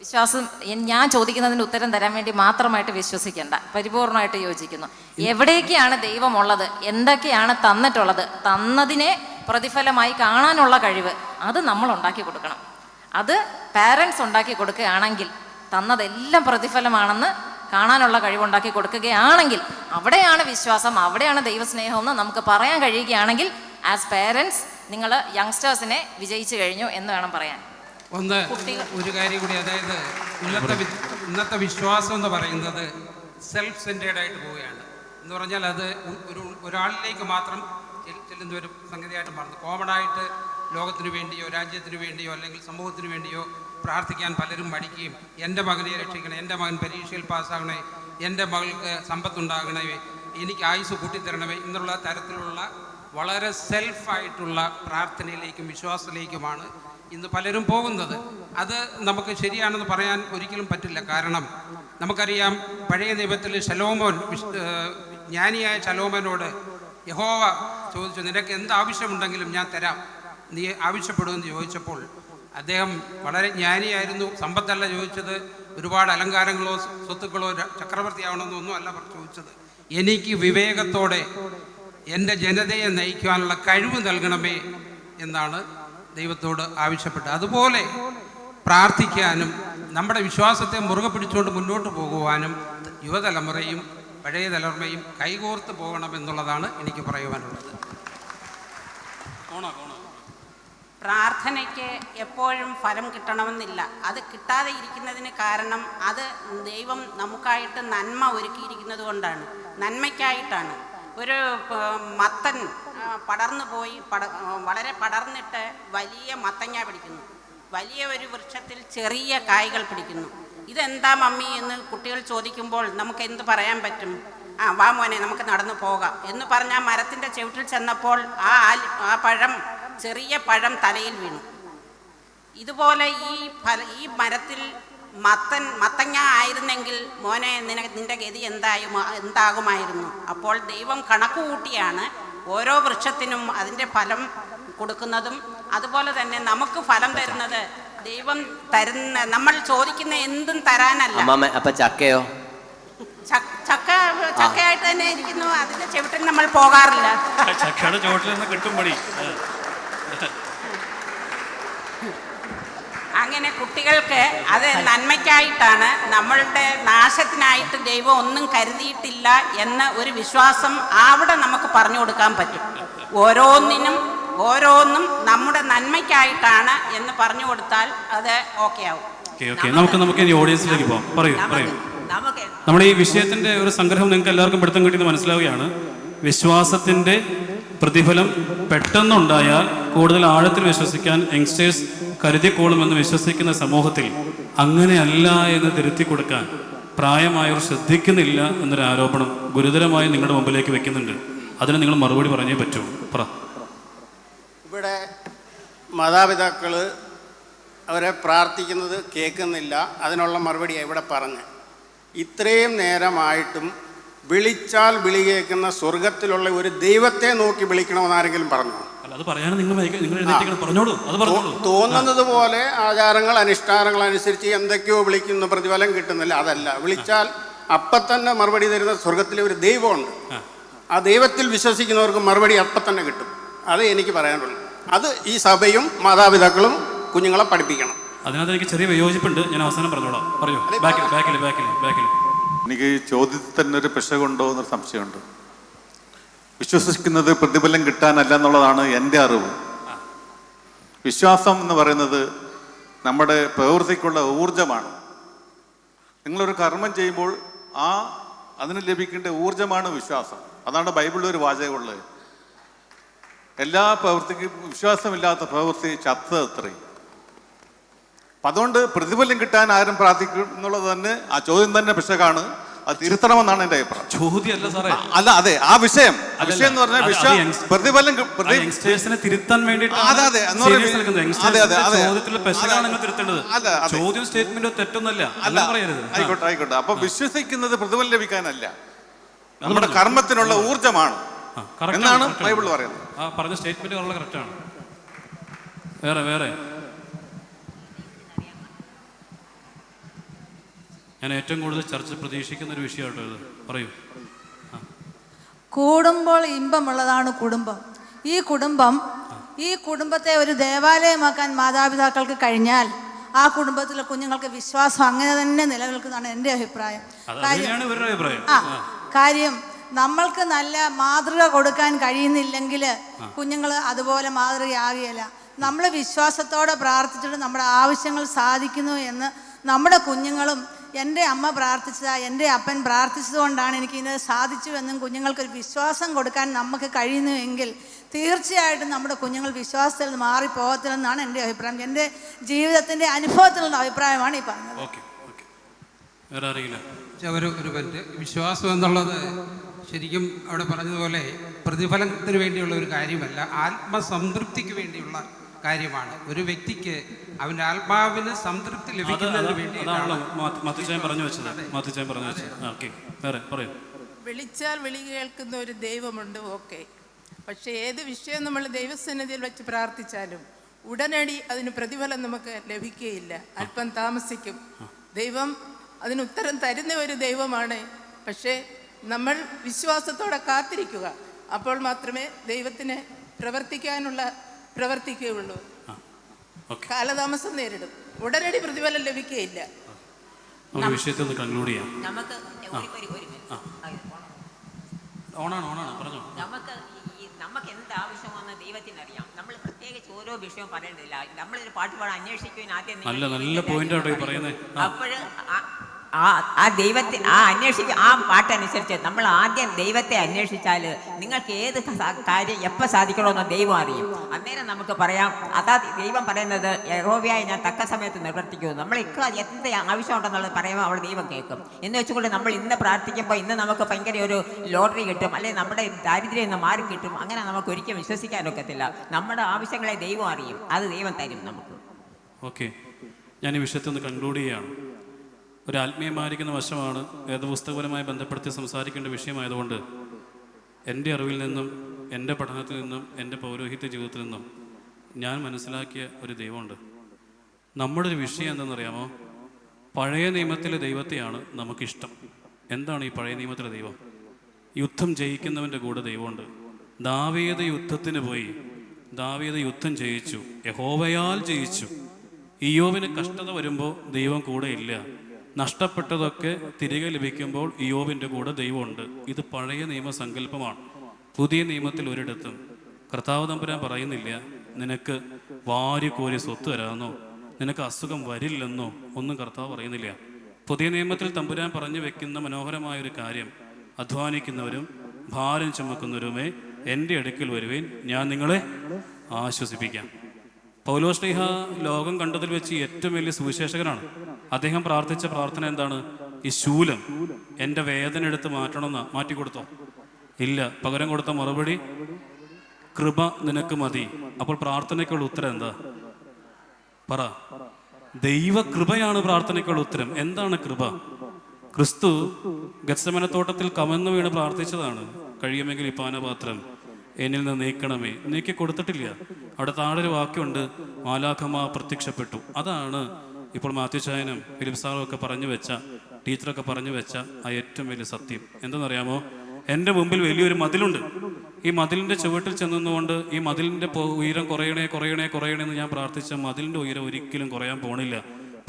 വിശ്വാസം ഞാൻ ചോദിക്കുന്നതിന് ഉത്തരം തരാൻ വേണ്ടി മാത്രമായിട്ട് വിശ്വസിക്കേണ്ട, പരിപൂർണമായിട്ട് യോജിക്കുന്നു. എവിടേക്കാണ് ദൈവമുള്ളത്, എന്തൊക്കെയാണ് തന്നിട്ടുള്ളത്, തന്നതിനെ പ്രതിഫലമായി കാണാനുള്ള കഴിവ് അത് നമ്മൾ ഉണ്ടാക്കി കൊടുക്കണം. അത് പാരൻസ് ഉണ്ടാക്കി കൊടുക്കുകയാണെങ്കിൽ, തന്നതെല്ലാം പ്രതിഫലമാണെന്ന് കാണാനുള്ള കഴിവുണ്ടാക്കി കൊടുക്കുകയാണെങ്കിൽ അവിടെയാണ് വിശ്വാസം, അവിടെയാണ് ദൈവസ്നേഹമെന്ന് നമുക്ക് പറയാൻ കഴിയുകയാണെങ്കിൽ ആസ് പാരൻസ് നിങ്ങൾ യങ്സ്റ്റേഴ്സിനെ വിജയിച്ചു കഴിഞ്ഞു എന്ന് വേണം പറയാൻ. ഒരു കാര്യം കൂടി, അതായത് ഇന്നത്തെ വിശ്വാസം എന്ന് പറയുന്നത് സെൽഫ് സെൻറ്റേർഡ് ആയിട്ട് പോവുകയാണ്. എന്ന് പറഞ്ഞാൽ അത് ഒരാളിലേക്ക് മാത്രം ചെല്ലുന്ന ഒരു സംഗതിയായിട്ട് മാറുന്നു. കോമണായിട്ട് ലോകത്തിന് വേണ്ടിയോ രാജ്യത്തിന് വേണ്ടിയോ അല്ലെങ്കിൽ സമൂഹത്തിന് വേണ്ടിയോ പ്രാർത്ഥിക്കാൻ പലരും മടിക്കുകയും എൻ്റെ മകനെ രക്ഷിക്കണേ, എൻ്റെ മകൻ പരീക്ഷയിൽ പാസ്സാകണേ, എൻ്റെ മകൾക്ക് സമ്പത്തുണ്ടാകണേ, എനിക്ക് ആയുസ് കൂട്ടിത്തരണമേ എന്നുള്ള തരത്തിലുള്ള വളരെ സെൽഫായിട്ടുള്ള പ്രാർത്ഥനയിലേക്കും വിശ്വാസത്തിലേക്കുമാണ് ഇന്ന് പലരും പോകുന്നത്. അത് നമുക്ക് ശരിയാണെന്ന് പറയാൻ ഒരിക്കലും പറ്റില്ല. കാരണം നമുക്കറിയാം, പഴയ നിയമത്തിൽ ശലോമോൻ, ജ്ഞാനിയായ ശലോമോനോട് യഹോവ ചോദിച്ചു, നിനക്ക് എന്ത് ആവശ്യമുണ്ടെങ്കിലും ഞാൻ തരാം, നീ ആവശ്യപ്പെടുമെന്ന് ചോദിച്ചപ്പോൾ അദ്ദേഹം വളരെ ജ്ഞാനിയായിരുന്നു. സമ്പത്തല്ല ചോദിച്ചത്, ഒരുപാട് അലങ്കാരങ്ങളോ സ്വത്തുക്കളോ ചക്രവർത്തിയാവണമെന്നൊന്നും അല്ല ചോദിച്ചത്. എനിക്ക് വിവേകത്തോടെ എൻ്റെ ജനതയെ നയിക്കുവാനുള്ള കഴിവ് നൽകണമേ എന്നാണ് ദൈവത്തോട് ആവശ്യപ്പെട്ടത്. അതുപോലെ പ്രാർത്ഥിക്കാനും നമ്മുടെ വിശ്വാസത്തെ മുറുകെ പിടിച്ചുകൊണ്ട് മുന്നോട്ട് പോകുവാനും യുവതലമുറയും പഴയ തലമുറയും കൈകോർത്ത് പോകണമെന്നുള്ളതാണ് എനിക്ക് പറയുവാനുള്ളത്. പ്രാർത്ഥനയ്ക്ക് എപ്പോഴും ഫലം കിട്ടണമെന്നില്ല. അത് കിട്ടാതെ ഇരിക്കുന്നതിന് കാരണം അത് ദൈവം നമുക്കായിട്ട് നന്മ ഒരുക്കിയിരിക്കുന്നത് കൊണ്ടാണ്, നന്മയ്ക്കായിട്ടാണ്. ഒരു മത്തൻ പടർന്നു പോയി വളരെ പടർന്നിട്ട് വലിയ മത്തങ്ങ പിടിക്കുന്നു, വലിയ ഒരു വൃക്ഷത്തിൽ ചെറിയ കായ്കൾ പിടിക്കുന്നു. ഇതെന്താ മമ്മി എന്ന് കുട്ടികൾ ചോദിക്കുമ്പോൾ നമുക്ക് എന്ത് പറയാൻ പറ്റും? വാ മോനെ നമുക്ക് നടന്നു പോകാം എന്ന് പറഞ്ഞാൽ മരത്തിൻ്റെ ചുവട്ടിൽ ചെന്നപ്പോൾ ആ പഴം, ചെറിയ പഴം തലയിൽ വീണു. ഇതുപോലെ ഈ മരത്തിൽ മത്തങ്ങ ആയിരുന്നെങ്കിൽ മോനെ നിന്റെ ഗതി എന്താകുമായിരുന്നു? അപ്പോൾ ദൈവം കണക്ക് കൂട്ടിയാണ് ഓരോ വൃക്ഷത്തിനും അതിൻ്റെ ഫലം കൊടുക്കുന്നതും. അതുപോലെ തന്നെ നമുക്ക് ഫലം തരുന്നത് ദൈവം തരുന്ന, നമ്മൾ ചോദിക്കുന്ന എന്തും തരാനല്ല. അപ്പൊ ചക്കയോ? ചക്കയായിട്ട് തന്നെ ഇരിക്കുന്നു, അതിന്റെ ചുവട്ടിൽ നമ്മൾ പോകാറില്ല. ചക്കയുടെ ചുവട്ടിൽ നിന്ന് കിട്ടുമ്പടി അങ്ങനെ കുട്ടികൾക്ക് അത് നന്മയ്ക്കായിട്ടാണ്, നമ്മളുടെ നാശത്തിനായിട്ട് ദൈവം ഒന്നും കരുതിയിട്ടില്ല എന്ന ഒരു വിശ്വാസം അവിടെ നമുക്ക് പറഞ്ഞു കൊടുക്കാൻ പറ്റും. ഓരോന്നും നമ്മുടെ നന്മയ്ക്കായിട്ടാണ് എന്ന് പറഞ്ഞു കൊടുത്താൽ അത് ഓക്കെ ആവും. നമുക്ക് ഇനി ഓഡിയൻസിലേക്ക് പോകാം. പറയൂ. നമ്മുടെ ഈ വിഷയത്തിന്റെ ഒരു സംഗ്രഹം നിങ്ങൾക്ക് എല്ലാവർക്കും പിടുത്തം കിട്ടിയെന്ന് മനസ്സിലാവുകയാണ്. വിശ്വാസത്തിന്റെ പ്രതിഫലം പെട്ടെന്നുണ്ടായാൽ കൂടുതൽ ആഴത്തിൽ വിശ്വസിക്കാൻ യങ്സ്റ്റേഴ്സ് കരുതിക്കോളുമെന്ന് വിശ്വസിക്കുന്ന സമൂഹത്തിൽ അങ്ങനെയല്ല എന്ന് തിരുത്തി കൊടുക്കാൻ പ്രായമായവർ ശ്രദ്ധിക്കുന്നില്ല എന്നൊരു ആരോപണം ഗുരുതരമായി നിങ്ങളുടെ മുമ്പിലേക്ക് വെക്കുന്നുണ്ട്. അതിന് നിങ്ങൾ മറുപടി പറഞ്ഞേ പറ്റൂ. ഇവിടെ മാതാപിതാക്കൾ അവരെ പ്രാർത്ഥിക്കുന്നത് കേൾക്കുന്നില്ല, അതിനുള്ള മറുപടിയാണ് ഇവിടെ പറഞ്ഞ്. ഇത്രയും നേരമായിട്ടും വിളിച്ചാൽ വിളി കേൾക്കുന്ന സ്വർഗത്തിലുള്ള ഒരു ദൈവത്തെ നോക്കി വിളിക്കണമെന്ന് ആരെങ്കിലും പറഞ്ഞു? അത് പറയാനും നിങ്ങൾ പറഞ്ഞോളൂ. അത് പറഞ്ഞോളൂ. തോന്നുന്നത് പോലെ ആചാരങ്ങൾ അനുഷ്ഠാനങ്ങൾ അനുസരിച്ച് എന്തൊക്കെയോ വിളിക്കുന്ന പ്രതിഫലം കിട്ടുന്നില്ല. അതല്ല, വിളിച്ചാൽ അപ്പം തന്നെ മറുപടി തരുന്ന സ്വർഗത്തിലെ ഒരു ദൈവമുണ്ട്. ആ ദൈവത്തിൽ വിശ്വസിക്കുന്നവർക്ക് മറുപടി അപ്പം തന്നെ കിട്ടും. അത് എനിക്ക് പറയാനുള്ളൂ. അത് ഈ സഭയും മാതാപിതാക്കളും കുഞ്ഞുങ്ങളെ പഠിപ്പിക്കണം. അതിനകത്ത് എനിക്ക് ചെറിയ വിയോജിപ്പുണ്ട്. ഞാൻ അവസാനം പറഞ്ഞോളാം. പറയൂ. ബാക്കിൽ എനിക്ക് ഈ ചോദ്യത്തിൽ തന്നെ ഒരു പിശകുണ്ടോ എന്നൊരു സംശയമുണ്ട്. വിശ്വസിക്കുന്നത് പ്രതിഫലം കിട്ടാനല്ല എന്നുള്ളതാണ് എൻ്റെ അറിവ്. വിശ്വാസം എന്ന് പറയുന്നത് നമ്മുടെ പ്രവൃത്തിക്കുള്ള ഊർജമാണ്. നിങ്ങളൊരു കർമ്മം ചെയ്യുമ്പോൾ അതിന് ലഭിക്കേണ്ട ഊർജമാണ് വിശ്വാസം. അതാണ് ബൈബിളിൽ ഒരു വാചകമുള്ളത്. എല്ലാ പ്രവൃത്തിക്കും വിശ്വാസമില്ലാത്ത പ്രവൃത്തി ചത്തത്രയും. അപ്പം അതുകൊണ്ട് പ്രതിഫലം കിട്ടാൻ ആരും പ്രാർത്ഥിക്കും എന്നുള്ളത് തന്നെ ആ ചോദ്യം തന്നെ പിശകാണ്. അത് തിരുത്തണമെന്നാണ് എൻ്റെ അഭിപ്രായം. ചോദ്യമല്ല സാറേ. അല്ല, അതെ, ആ വിഷയം എന്ന് പറഞ്ഞാൽ പ്രതിഫലം തിരുത്താൻ വേണ്ടിയിട്ട് ചോദ്യം സ്റ്റേറ്റ്മെന്റ് തെറ്റൊന്നല്ല. ആയിക്കോട്ടെ. അപ്പൊ വിശ്വസിക്കുന്നത് പ്രതിഫലം ലഭിക്കാനല്ല, നമ്മുടെ കർമ്മത്തിനുള്ള ഊർജമാണ് എന്നാണ് ബൈബിൾ പറയുന്നത്. ആ പറഞ്ഞ സ്റ്റേറ്റ്മെന്റ് വളരെ കറക്റ്റാണ്. വേറെ ഞാൻ ഏറ്റവും കൂടുതൽ ചർച്ച പ്രതീക്ഷിക്കുന്ന ഒരു വിഷയമായിട്ടോ ഇത്. പറയൂ. കൂടുമ്പോൾ ഇമ്പമുള്ളതാണ് കുടുംബം. ഈ കുടുംബത്തെ ഒരു ദേവാലയമാക്കാൻ മാതാപിതാക്കൾക്ക് കഴിഞ്ഞാൽ ആ കുടുംബത്തിലെ കുഞ്ഞുങ്ങൾക്ക് വിശ്വാസം അങ്ങനെ തന്നെ നിലനിൽക്കുന്നതാണ് എൻ്റെ അഭിപ്രായം. കാര്യം നമ്മൾക്ക് നല്ല മാതൃക കൊടുക്കാൻ കഴിയുന്നില്ലെങ്കിൽ കുഞ്ഞുങ്ങൾ അതുപോലെ മാതൃകയാകുകയില്ല. നമ്മൾ വിശ്വാസത്തോടെ പ്രാർത്ഥിച്ചിട്ട് നമ്മുടെ ആവശ്യങ്ങൾ സാധിക്കുന്നു എന്ന് നമ്മുടെ കുഞ്ഞുങ്ങളും എൻ്റെ അമ്മ പ്രാർത്ഥിച്ചതാ, എൻ്റെ അപ്പൻ പ്രാർത്ഥിച്ചതുകൊണ്ടാണ് എനിക്കിത് സാധിച്ചുവെന്നും കുഞ്ഞുങ്ങൾക്കൊരു വിശ്വാസം കൊടുക്കാൻ നമുക്ക് കഴിയുന്നുവെങ്കിൽ തീർച്ചയായിട്ടും നമ്മുടെ കുഞ്ഞുങ്ങൾ വിശ്വാസത്തിൽ നിന്ന് മാറിപ്പോകത്തില്ലെന്നാണ് എൻ്റെ അഭിപ്രായം. എൻ്റെ ജീവിതത്തിൻ്റെ അനുഭവത്തിലുള്ള അഭിപ്രായമാണ് ഈ പറഞ്ഞത്. ഒരു വിശ്വാസം എന്നുള്ളത് ശരിക്കും അവിടെ പറഞ്ഞതുപോലെ പ്രതിഫലത്തിന് വേണ്ടിയുള്ള ഒരു കാര്യമല്ല, ആത്മസംതൃപ്തിക്ക് വേണ്ടിയുള്ള കാര്യമാണ്. ഒരു വ്യക്തിക്ക് അവൻ്റെ ആത്മാവിന് സംതൃപ്തി ലഭിക്കുന്നതിന് വേണ്ടിയിട്ടാണ്. വിളിച്ചാൽ വിളി കേൾക്കുന്ന ഒരു ദൈവമുണ്ട്, ഓക്കെ. പക്ഷേ ഏത് വിഷയം നമ്മൾ ദൈവസന്നിധിയിൽ വെച്ച് പ്രാർത്ഥിച്ചാലും ഉടനടി അതിന് പ്രതിഫലം നമുക്ക് ലഭിക്കുകയില്ല. അല്പം താമസിക്കും. ദൈവം അതിന് ഉത്തരം തരുന്ന ഒരു ദൈവമാണ്. പക്ഷേ നമ്മൾ വിശ്വാസത്തോടെ കാത്തിരിക്കുക. അപ്പോൾ മാത്രമേ ദൈവത്തിന് പ്രവർത്തിക്കുകയുള്ളൂ. കാലതാമസം നേരിടും, ഉടനടി പ്രതിഫലം ലഭിക്കുകയില്ല. നമുക്ക് എന്ത് ആവശ്യമാണെന്ന് ദൈവത്തിനറിയാം. നമ്മൾ പ്രത്യേകിച്ച് ഓരോ വിഷയവും പറയേണ്ടതില്ല. നമ്മളൊരു പാട്ട് പാടാൻ അന്വേഷിക്കുവാൻ ആദ്യം അപ്പോൾ ആ ദൈവത്തെ ആ പാട്ടനുസരിച്ച് നമ്മൾ ആദ്യം ദൈവത്തെ അന്വേഷിച്ചാൽ നിങ്ങൾക്ക് ഏത് കാര്യം എപ്പോൾ സാധിക്കണമെന്ന് ദൈവം അറിയും. അന്നേരം നമുക്ക് പറയാം, അതാ ദൈവം പറയുന്നത് യഹോവയായി ഞാൻ തക്ക സമയത്ത് നിവർത്തിക്കുന്നു. നമ്മൾ എന്ത് ആവശ്യമുണ്ടെന്നുള്ളത് പറയുമ്പോൾ അവിടെ ദൈവം കേൾക്കും. എന്ന് വെച്ചുകൊണ്ട് നമ്മൾ ഇന്ന് പ്രാർത്ഥിക്കുമ്പോൾ ഇന്ന് നമുക്ക് ഭയങ്കര ഒരു ലോട്ടറി കിട്ടും, അല്ലെങ്കിൽ നമ്മുടെ ദാരിദ്ര്യം ഇന്ന് മാറി കിട്ടും, അങ്ങനെ നമുക്ക് ഒരിക്കലും വിശ്വസിക്കാനൊക്കത്തില്ല. നമ്മുടെ ആവശ്യങ്ങളെ ദൈവം അറിയും, അത് ദൈവം തരും നമുക്ക്. ഓക്കെ, ഞാൻ ഈ വിഷയത്തെ ഒന്ന് കൺക്ലൂഡ് ചെയ്യുകയാണ്. ഒരു ആത്മീയമായിരിക്കുന്ന വശമാണ് വേദപുസ്തകപരമായി ബന്ധപ്പെടുത്തി സംസാരിക്കേണ്ട വിഷയമായതുകൊണ്ട് എൻ്റെ അറിവിൽ നിന്നും എൻ്റെ പഠനത്തിൽ നിന്നും എൻ്റെ പൗരോഹിത്യ ജീവിതത്തിൽ നിന്നും ഞാൻ മനസ്സിലാക്കിയ ഒരു ദൈവമുണ്ട്. നമ്മുടെ ഒരു വിഷയം എന്തെന്നറിയാമോ? പഴയ നിയമത്തിലെ ദൈവത്തെയാണ് നമുക്കിഷ്ടം. എന്താണ് ഈ പഴയ നിയമത്തിലെ ദൈവം? യുദ്ധം ജയിക്കുന്നവൻ്റെ കൂടെ ദൈവമുണ്ട്. ദാവീദ് യുദ്ധത്തിന് പോയി, ദാവീദ് യുദ്ധം ജയിച്ചു, യഹോവയാൽ ജയിച്ചു. ഇയ്യോബിന് കഷ്ടത വരുമ്പോൾ ദൈവം കൂടെ ഇല്ല. നഷ്ടപ്പെട്ടതൊക്കെ തിരികെ ലഭിക്കുമ്പോൾ ഇയ്യോബിൻ്റെ കൂടെ ദൈവമുണ്ട്. ഇത് പഴയ നിയമസങ്കല്പമാണ്. പുതിയ നിയമത്തിൽ ഒരിടത്തും കർത്താവ് തമ്പുരാൻ പറയുന്നില്ല നിനക്ക് വാരിക്കോരി സ്വത്ത് തരാമെന്നോ നിനക്ക് അസുഖം വരില്ലെന്നോ ഒന്നും കർത്താവ് പറയുന്നില്ല. പുതിയ നിയമത്തിൽ തമ്പുരാൻ പറഞ്ഞു വെക്കുന്ന മനോഹരമായൊരു കാര്യം, അധ്വാനിക്കുന്നവരും ഭാരം ചുമക്കുന്നവരുമേ എൻ്റെ അടുക്കൽ വരുവേൻ, ഞാൻ നിങ്ങളെ ആശ്വസിപ്പിക്കാം. പൗലോസ്ലീഹ ലോകം കണ്ടതിൽ വെച്ച് ഏറ്റവും വലിയ സുവിശേഷകനാണ്. അദ്ദേഹം പ്രാർത്ഥിച്ച പ്രാർത്ഥന എന്താണ്? ഈ ശൂലം എൻ്റെ വേദന എടുത്ത് മാറ്റണമെന്ന്. മാറ്റിക്കൊടുത്തോ? ഇല്ല. പകരം കൊടുത്ത മറുപടി, കൃപ നിനക്ക് മതി. അപ്പോൾ പ്രാർത്ഥനയ്ക്കുള്ള ഉത്തരം എന്താ? പറ. ദൈവകൃപയാണ് പ്രാർത്ഥനയ്ക്കുള്ള ഉത്തരം. എന്താണ് കൃപ? ക്രിസ്തു ഗത്സമന തോട്ടത്തിൽ കമന്നു വീണ് പ്രാർത്ഥിച്ചതാണ്, കഴിയുമെങ്കിൽ ഈ പാനപാത്രം എന്നിൽ നിന്ന് നീക്കണമേ. നീക്കി കൊടുത്തിട്ടില്ല. അവിടെ താഴെ ഒരു വാക്യമുണ്ട്, മാലാഖമാർ പ്രത്യക്ഷപ്പെട്ടു. അതാണ് ഇപ്പോൾ മാത്യുച്ചായനും ഫിലിപ്പ് സാറും ഒക്കെ പറഞ്ഞു വെച്ച, ടീച്ചറൊക്കെ പറഞ്ഞു വെച്ച ആ ഏറ്റവും വലിയ സത്യം. എന്തെന്നറിയാമോ? എൻ്റെ മുമ്പിൽ വലിയൊരു മതിലുണ്ട്. ഈ മതിലിൻ്റെ ചുവട്ടിൽ ചെന്നുകൊണ്ട് ഈ മതിലിൻ്റെ ഉയരം കുറയണേ കുറയണേ കുറയണേ എന്ന് ഞാൻ പ്രാർത്ഥിച്ച മതിലിൻ്റെ ഉയരം ഒരിക്കലും കുറയാൻ പോണില്ല.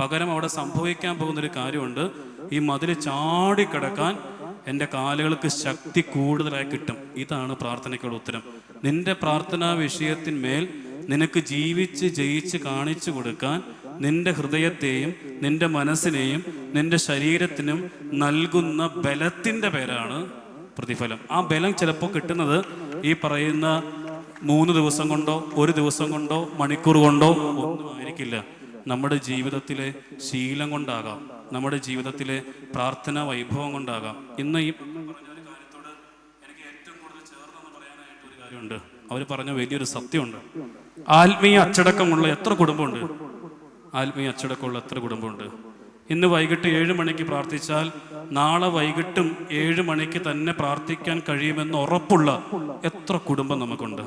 പകരം അവിടെ സംഭവിക്കാൻ പോകുന്നൊരു കാര്യമുണ്ട്. ഈ മതിൽ ചാടിക്കിടക്കാൻ എൻ്റെ കാലുകൾക്ക് ശക്തി കൂടുതലായി കിട്ടും. ഇതാണ് പ്രാർത്ഥനയ്ക്കുള്ള ഉത്തരം. നിന്റെ പ്രാർത്ഥനാ വിഷയത്തിന്മേൽ നിനക്ക് ജീവിച്ച് ജയിച്ച് കാണിച്ചു കൊടുക്കാൻ നിന്റെ ഹൃദയത്തെയും നിന്റെ മനസ്സിനെയും നിന്റെ ശരീരത്തിനും നൽകുന്ന ബലത്തിൻ്റെ പേരാണ് പ്രതിഫലം. ആ ബലം ചിലപ്പോൾ കിട്ടുന്നത് ഈ പറയുന്ന 3 ദിവസം കൊണ്ടോ 1 ദിവസം കൊണ്ടോ മണിക്കൂർ കൊണ്ടോ ഒന്നും ആയിരിക്കില്ല. നമ്മുടെ ജീവിതത്തിലെ ശീലം കൊണ്ടാകാം, നമ്മുടെ ജീവിതത്തിലെ പ്രാർത്ഥനാ വൈഭവം കൊണ്ടാകാം. ഇന്ന് ഈ പറഞ്ഞ കാര്യത്തോട് എനിക്ക് ഏറ്റവും കൂടുതൽ ചേർന്നെന്ന് പറയാനായിട്ട് ഒരു കാര്യമുണ്ട്. അവർ പറഞ്ഞ വലിയൊരു സത്യമുണ്ട്. ആത്മീയ അച്ചടക്കമുള്ള എത്ര കുടുംബമുണ്ട്? ആത്മീയ അച്ചടക്കമുള്ള എത്ര കുടുംബമുണ്ട്? ഇന്ന് വൈകിട്ട് 7 മണിക്ക് പ്രാർത്ഥിച്ചാൽ നാളെ വൈകിട്ടും 7 മണിക്ക് തന്നെ പ്രാർത്ഥിക്കാൻ കഴിയുമെന്ന് ഉറപ്പുള്ള എത്ര കുടുംബം നമുക്കുണ്ട്?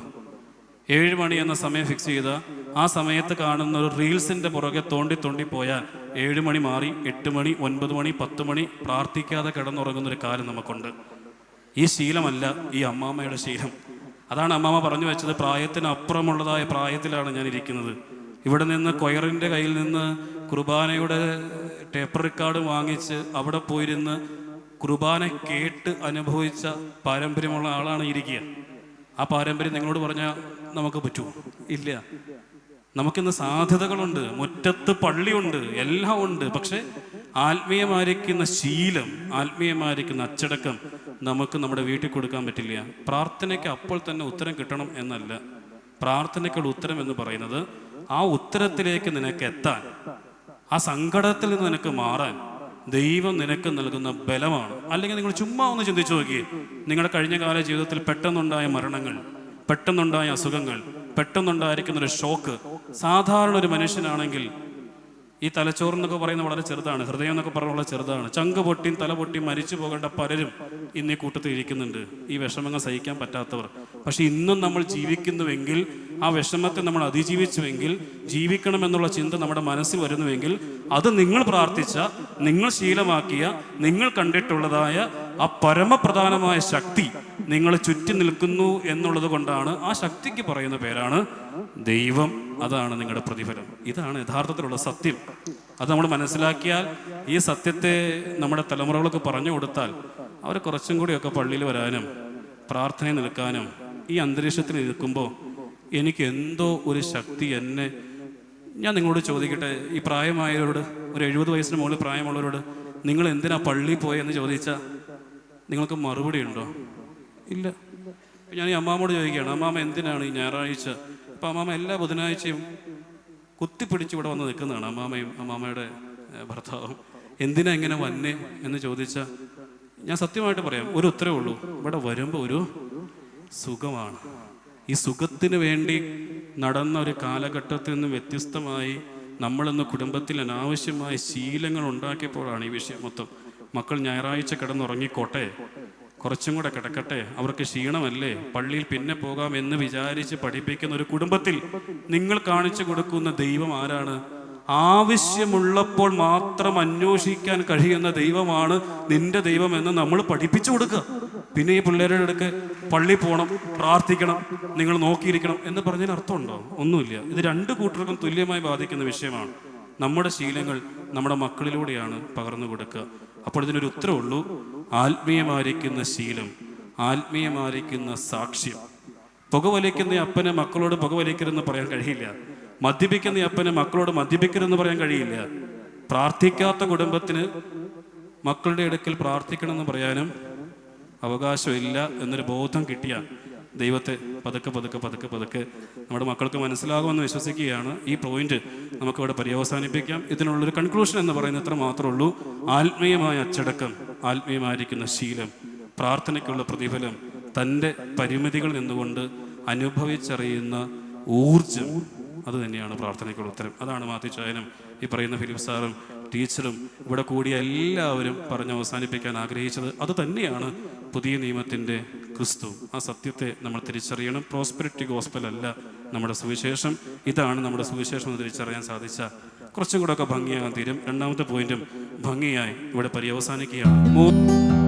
7 മണി എന്ന സമയം ഫിക്സ് ചെയ്ത ആ സമയത്ത് കാണുന്ന ഒരു റീൽസിൻ്റെ പുറകെ തോണ്ടി പോയാൽ 7 മണി മാറി 8 മണി 9 മണി 10 മണി പ്രാർത്ഥിക്കാതെ കിടന്നുറങ്ങുന്നൊരു കാലം നമുക്കുണ്ട്. ഈ ശീലമല്ല ഈ അമ്മാമ്മയുടെ ശീലം. അതാണ് അമ്മാമ്മ പറഞ്ഞു വെച്ചത്, പ്രായത്തിനപ്പുറമുള്ളതായ പ്രായത്തിലാണ് ഞാൻ ഇരിക്കുന്നത്. ഇവിടെ നിന്ന് കൊയറിൻ്റെ കയ്യിൽ നിന്ന് കുർബാനയുടെ ടേപ്പ് റെക്കോർഡ് വാങ്ങിച്ച് അവിടെ പോയിരുന്ന് കുർബാന കേട്ട് അനുഭവിച്ച പാരമ്പര്യമുള്ള ആളാണ് ഇരിക്കുക. ആ പാരമ്പര്യം നിങ്ങളോട് പറഞ്ഞാൽ നമുക്ക് പറ്റുമോ? ഇല്ല. നമുക്കിന്ന് സാധ്യതകളുണ്ട്, മുറ്റത്ത് പള്ളിയുണ്ട്, എല്ലാം ഉണ്ട്. പക്ഷെ ആത്മീയമായിരിക്കുന്ന ശീലം, ആത്മീയമായിരിക്കുന്ന അച്ചടക്കം നമുക്ക് നമ്മുടെ വീട്ടിൽ കൊടുക്കാൻ പറ്റില്ല. പ്രാർത്ഥനയ്ക്ക് അപ്പോൾ തന്നെ ഉത്തരം കിട്ടണം എന്നല്ല. പ്രാർത്ഥനയ്ക്കുള്ള ഉത്തരം എന്ന് പറയുന്നത് ആ ഉത്തരത്തിലേക്ക് നിനക്ക് എത്താൻ, ആ സങ്കടത്തിൽ നിന്ന് നിനക്ക് മാറാൻ ദൈവം നിനക്ക് നൽകുന്ന ബലമാണ്. അല്ലെങ്കിൽ നിങ്ങൾ ചുമ്മാ ഒന്ന് ചിന്തിച്ചു നോക്കിയേ, നിങ്ങളുടെ കഴിഞ്ഞ കാല ജീവിതത്തിൽ പെട്ടെന്നുണ്ടായ മരണങ്ങൾ, പെട്ടെന്നുണ്ടായ അസുഖങ്ങൾ, പെട്ടെന്നുണ്ടായിരിക്കുന്നൊരു ഷോക്ക്. സാധാരണ ഒരു മനുഷ്യനാണെങ്കിൽ ഈ തലച്ചോറെന്നൊക്കെ പറയുന്നത് വളരെ ചെറുതാണ്, ഹൃദയം എന്നൊക്കെ പറയുന്നത് വളരെ ചെറുതാണ്. ചങ്ക് പൊട്ടിയും തല പൊട്ടിയും മരിച്ചു പോകേണ്ട പലരും ഇന്ന് ഈ കൂട്ടത്തിൽ ഇരിക്കുന്നുണ്ട്, ഈ വിഷമങ്ങൾ സഹിക്കാൻ പറ്റാത്തവർ. പക്ഷെ ഇന്നും നമ്മൾ ജീവിക്കുന്നുവെങ്കിൽ, ആ വിഷമത്തെ നമ്മൾ അതിജീവിച്ചുവെങ്കിൽ, ജീവിക്കണമെന്നുള്ള ചിന്ത നമ്മുടെ മനസ്സിൽ വരുന്നുവെങ്കിൽ, അത് നിങ്ങൾ പ്രാർത്ഥിച്ച, നിങ്ങൾ ശീലമാക്കിയ, നിങ്ങൾ കണ്ടിട്ടുള്ളതായ ആ പരമപ്രധാനമായ ശക്തി നിങ്ങൾ ചുറ്റി നിൽക്കുന്നു എന്നുള്ളത് കൊണ്ടാണ്. ആ ശക്തിക്ക് പറയുന്ന പേരാണ് ദൈവം. അതാണ് നിങ്ങളുടെ പ്രതിഫലം. ഇതാണ് യഥാർത്ഥത്തിലുള്ള സത്യം. അത് നമ്മൾ മനസ്സിലാക്കിയാൽ, ഈ സത്യത്തെ നമ്മുടെ തലമുറകൾക്ക് പറഞ്ഞു കൊടുത്താൽ, അവർ കുറച്ചും കൂടിയൊക്കെ പള്ളിയിൽ വരാനും പ്രാർത്ഥനയിൽ നിൽക്കാനും. ഈ അന്തരീക്ഷത്തിൽ നിൽക്കുമ്പോൾ എനിക്ക് എന്തോ ഒരു ശക്തി എന്നെ, ഞാൻ നിങ്ങളോട് ചോദിക്കട്ടെ, ഈ പ്രായമായവരോട്, ഒരു 70 വയസ്സിന് മുകളിൽ പ്രായമുള്ളവരോട് നിങ്ങൾ എന്തിനാ പള്ളിയിൽ പോയെന്ന് ചോദിച്ചാൽ നിങ്ങൾക്ക് മറുപടി ഉണ്ടോ? ഇല്ല. ഞാൻ ഈ അമ്മാമ്മോട് ചോദിക്കുകയാണ്, അമ്മാമ്മ എന്തിനാണ് ഈ ഞായറാഴ്ച? ഇപ്പം അമ്മാമ്മ എല്ലാ ബുധനാഴ്ചയും കുത്തിപ്പിടിച്ച് ഇവിടെ വന്ന് നിൽക്കുന്നതാണ്. അമ്മാമ്മയും അമ്മാമ്മയുടെ ഭർത്താവും എന്തിനാ ഇങ്ങനെ വന്നേ എന്ന് ചോദിച്ചാൽ ഞാൻ സത്യമായിട്ട് പറയാം, ഒരു ഉത്തരവേ ഉള്ളൂ, ഇവിടെ വരുമ്പോൾ ഒരു സുഖമാണ്. ഈ സുഖത്തിന് വേണ്ടി നടന്ന ഒരു കാലഘട്ടത്തിൽ നിന്ന് വ്യത്യസ്തമായി നമ്മളിന്ന് കുടുംബത്തിൽ അനാവശ്യമായ ശീലങ്ങൾ ഉണ്ടാക്കിയപ്പോഴാണ് ഈ വിഷയം മൊത്തം. മക്കൾ ഞായറാഴ്ച കിടന്നുറങ്ങിക്കോട്ടെ, കുറച്ചും കൂടെ കിടക്കട്ടെ, അവർക്ക് ക്ഷീണമല്ലേ, പള്ളിയിൽ പിന്നെ പോകാം എന്ന് വിചാരിച്ച് പഠിപ്പിക്കുന്ന ഒരു കുടുംബത്തിൽ നിങ്ങൾ കാണിച്ചു കൊടുക്കുന്ന ദൈവം ആരാണ്? ആവശ്യമുള്ളപ്പോൾ മാത്രം അന്വേഷിക്കാൻ കഴിയുന്ന ദൈവമാണ് നിന്റെ ദൈവം എന്ന് നമ്മൾ പഠിപ്പിച്ചു കൊടുക്കുക. പിന്നെ ഈ പിള്ളേരുടെ അടുക്ക് പള്ളി പോകണം, പ്രാർത്ഥിക്കണം, നിങ്ങൾ നോക്കിയിരിക്കണം എന്ന് പറഞ്ഞതിന് അർത്ഥമുണ്ടോ? ഒന്നുമില്ല. ഇത് 2 കൂട്ടർക്കും തുല്യമായി ബാധിക്കുന്ന വിഷയമാണ്. നമ്മുടെ ശീലങ്ങൾ നമ്മുടെ മക്കളിലൂടെയാണ് പകർന്നു കൊടുക്കുക. അപ്പോൾ ഇതിനൊരു ഉത്തരവുള്ളൂ, ആത്മീയമായിരിക്കുന്ന ശീലം, ആത്മീയമായിരിക്കുന്ന സാക്ഷ്യം. പുകവലിക്കുന്ന അപ്പനെ മക്കളോട് പുകവലിക്കരുതെന്ന് പറയാൻ കഴിയില്ല. മദ്യപിക്കുന്ന അപ്പനെ മക്കളോട് മദ്യപിക്കരുതെന്ന് പറയാൻ കഴിയില്ല. പ്രാർത്ഥിക്കാത്ത കുടുംബത്തിന് മക്കളുടെ അടുക്കൽ പ്രാർത്ഥിക്കണമെന്ന് പറയാനും അവകാശമില്ല എന്നൊരു ബോധം കിട്ടിയാൽ ദൈവത്തെ പതുക്കെ പതുക്കെ പതുക്കെ പതുക്കെ നമ്മുടെ മക്കൾക്ക് മനസ്സിലാകുമെന്ന് വിശ്വസിക്കുകയാണ്. ഈ പോയിന്റ് നമുക്കിവിടെ പര്യവസാനിപ്പിക്കാം. ഇതിനുള്ളൊരു കൺക്ലൂഷൻ എന്ന് പറയുന്നത് ഇത്ര മാത്രമേ ഉള്ളൂ. ആത്മീയമായ അച്ചടക്കം, ആത്മീയമായിരിക്കുന്ന ശീലം, പ്രാർത്ഥനയ്ക്കുള്ള പ്രതിഫലം, തൻ്റെ പരിമിതികൾ നിന്നുകൊണ്ട് അനുഭവിച്ചറിയുന്ന ഊർജം, അത് തന്നെയാണ് പ്രാർത്ഥനയ്ക്കുള്ള ഉത്തരം. അതാണ് മാത്യുച്ചായനും ഈ പറയുന്ന ഫിലിപ്പ് സാറും ടീച്ചറും ഇവിടെ കൂടിയ എല്ലാവരും പറഞ്ഞ് അവസാനിപ്പിക്കാൻ ആഗ്രഹിച്ചത്. അത് തന്നെയാണ് പുതിയ നിയമത്തിൻ്റെ ക്രിസ്തു. ആ സത്യത്തെ നമ്മൾ തിരിച്ചറിയണം. പ്രോസ്പെരിറ്റി ഗോസ്പൽ അല്ല നമ്മുടെ സുവിശേഷം. ഇതാണ് നമ്മുടെ സുവിശേഷം എന്ന് തിരിച്ചറിയാൻ സാധിച്ച കുറച്ചും കൂടെ ഒക്കെ ഭംഗിയാകാൻ തീരും. രണ്ടാമത്തെ പോയിന്റും ഭംഗിയായി ഇവിടെ പര്യവസാനിക്കുകയാണ്.